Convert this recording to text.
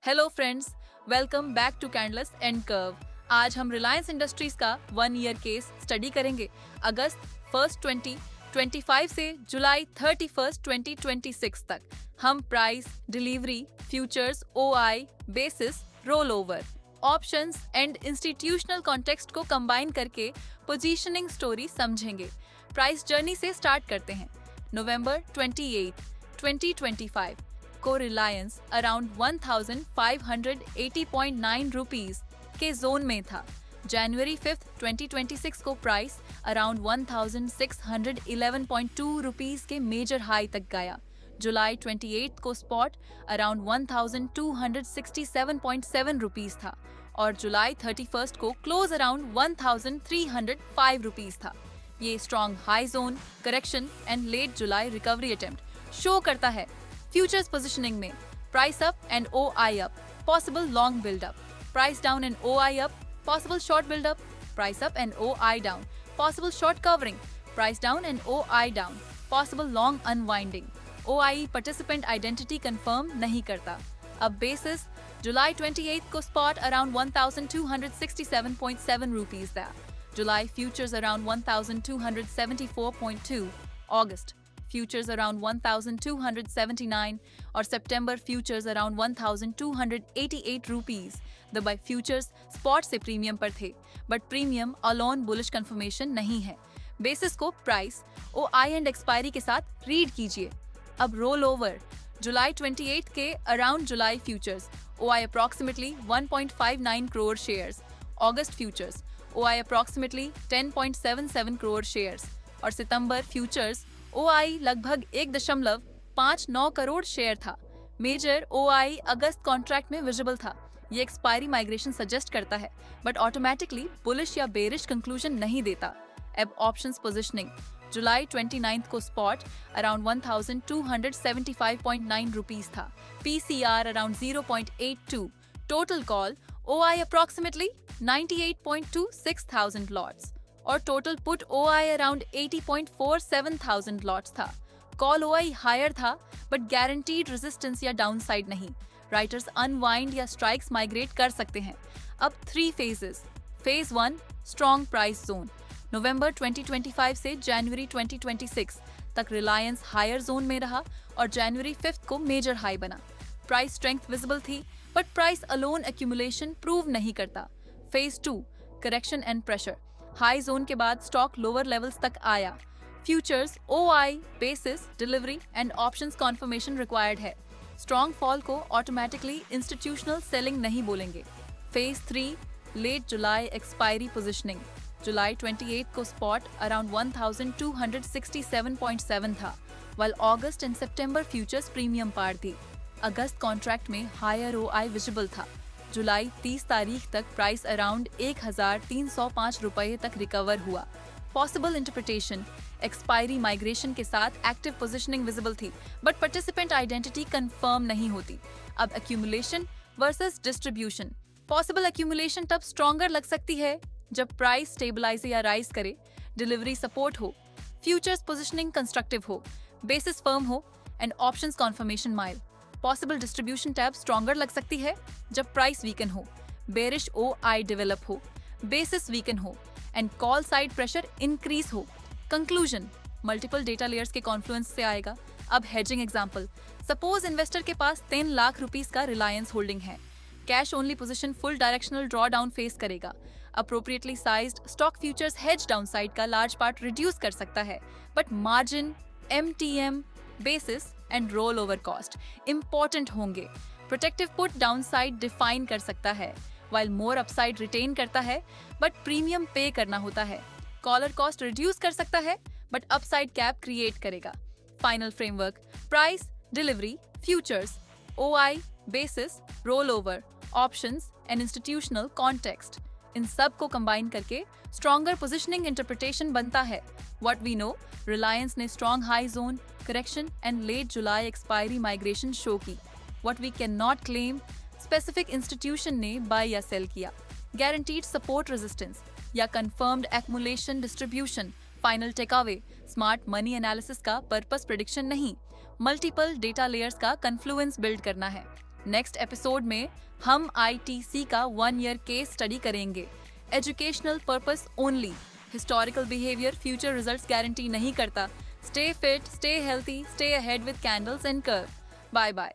Hello friends, welcome back to candles and curve. आज हम Reliance industries का 1 ईयर केस स्टडी करेंगे। अगस्त 1 2025 से जुलाई 31 2026 तक हम price, delivery, futures, OI, basis, roll over, options and institutional context को कंबाइन करके पोजीशनिंग स्टोरी समझेंगे। प्राइस जर्नी से स्टार्ट करते हैं। नवंबर 28, 2025 को रिलायंस अराउंड 1580.9 रुपीस के जोन में था। जनवरी 5, 2026 को प्राइस अराउंड 1611.2 रुपीस के मेजर हाई तक गया। जुलाई 28 को स्पॉट अराउंड 1267.7 रुपीस था और जुलाई 31 को क्लोज अराउंड 1305 रुपीस था। ये strong high zone, correction and late July recovery attempt show करता है। फ्यूचर्स पोजीशनिंग में price up and OI up, possible long build up, price down and OI up, possible short build up, price up and OI down, possible short covering, price down and OI down, possible long unwinding. OI participant identity confirm नहीं करता। अब basis जुलाई 28 को spot around 1267.7 rupees था। जुलाई futures around 1274.2, अगस्त futures around 1279 और सितंबर futures around 1288 rupees. Dubai futures spot से प्रीमियम पर थे, but premium alone bullish confirmation नहीं है। बेसिस को प्राइस, ओआई एंड एक्सपायरी के साथ रीड कीजिए। अब रोल ओवर जुलाई 28 के अराउंड जुलाई futures OI approximately 1.59 crore shares, अगस्त futures OI approximately 10.77 crore shares और सितंबर फ्यूचर्स ओआई लगभग 1.59 करोड़ शेयर था। मेजर ओआई अगस्त कॉन्ट्रैक्ट में विजिबल था। ये एक्सपायरी माइग्रेशन सजेस्ट करता है, बट ऑटोमेटिकली बुलिश या बेरिश कंक्लूजन नहीं देता। अब ऑप्शंस पोजीशनिंग जुलाई 29 को स्पॉट अराउंड 1275.9 रुपीस था। PCR around 0.82, total call OI approximately 98.26 thousand lots और total put OI around 80.47 thousand lots था। कॉल ओआई हायर था, बट गारंटीड रेजिस्टेंस या डाउनसाइड नहीं। राइटर्स अनवाइंड या स्ट्राइक्स माइग्रेट कर सकते हैं। अब 3 phases. Phase 1 strong price zone, नवंबर 2025 से जनवरी 2026 तक रिलायंस हायर जोन में रहा और जनवरी 5 को मेजर हाई बना। प्राइस स्ट्रेंथ विजिबल थी, but price alone accumulation prove नहीं करता। Phase 2 correction and pressure, high zone के बाद स्टॉक लोअर लेवल्स तक आया। Futures, OI, basis, delivery and options confirmation required है। स्ट्रॉन्ग फॉल को ऑटोमेटिकली इंस्टीट्यूशनल सेलिंग नहीं बोलेंगे। फेज 3 लेट जुलाई एक्सपायरी पोजीशनिंग, जुलाई 28 को स्पॉट अराउंड 1267.7 था, while अगस्त एंड सितंबर फ्यूचर्स प्रीमियम पार थी। अगस्त कॉन्ट्रैक्ट में हायर ओआई विजिबल था। जुलाई 30 तारीख तक प्राइस अराउंड 1305 रुपए तक रिकवर हुआ। पॉसिबल इंटरप्रिटेशन, एक्सपायरी माइग्रेशन के साथ एक्टिव पोजीशनिंग विजिबल थी, बट पार्टिसिपेंट आइडेंटिटी कंफर्म नहीं होती। अब accumulation versus distribution, possible accumulation तब स्ट्रॉन्गर लग सकती है जब प्राइस स्टेबलाइज या राइज करे, डिलीवरी सपोर्ट हो, फ्यूचर्स पोजीशनिंग कंस्ट्रक्टिव हो, बेसिस फर्म हो and options conformation mile. Possible distribution tab stronger लग सकती है जब प्राइस वीकन हो, बेरिश ओआई डेवलप हो, बेसिस वीकन हो and call side pressure increase हो। कंक्लूजन मल्टीपल डेटा लेयर्स के कॉन्फ्लुएंस से आएगा। अब हेजिंग एग्जांपल, सपोज इन्वेस्टर के पास 10 लाख रुपीस का रिलायंस होल्डिंग है। Cash only position full directional draw down face करेगा। Appropriately sized stock futures hedge downside का लार्ज पार्ट रिड्यूस कर सकता है, but margin, MTM, basis and roll over cost important होंगे। Protective put downside define कर सकता है, while मोर upside retain करता है, बट प्रीमियम पे करना होता है। कॉलर कॉस्ट रिड्यूस कर सकता है, बट अपसाइड कैप क्रिएट करेगा। Final framework price, delivery, futures, OI, basis, roll over, options and institutional context, इन सब को कंबाइन करके स्ट्रॉन्गर पोजीशनिंग इंटरप्रिटेशन बनता है। व्हाट वी नो, रिलायंस ने strong high zone, correction and late जुलाई एक्सपायरी माइग्रेशन शो की। What we can not claim, specific institution ने बाय या सेल किया, गारंटीड सपोर्ट रेजिस्टेंस या confirmed accumulation distribution. Final takeaway, smart money analysis का purpose prediction नहीं, multiple data layers का confluence build करना है। नेक्स्ट एपिसोड में हम आईटीसी का 1 ईयर केस स्टडी करेंगे। Educational purpose only. Historical behaviour future results guarantee नहीं करता। Stay fit, stay healthy, stay ahead with candles and curve. Bye bye.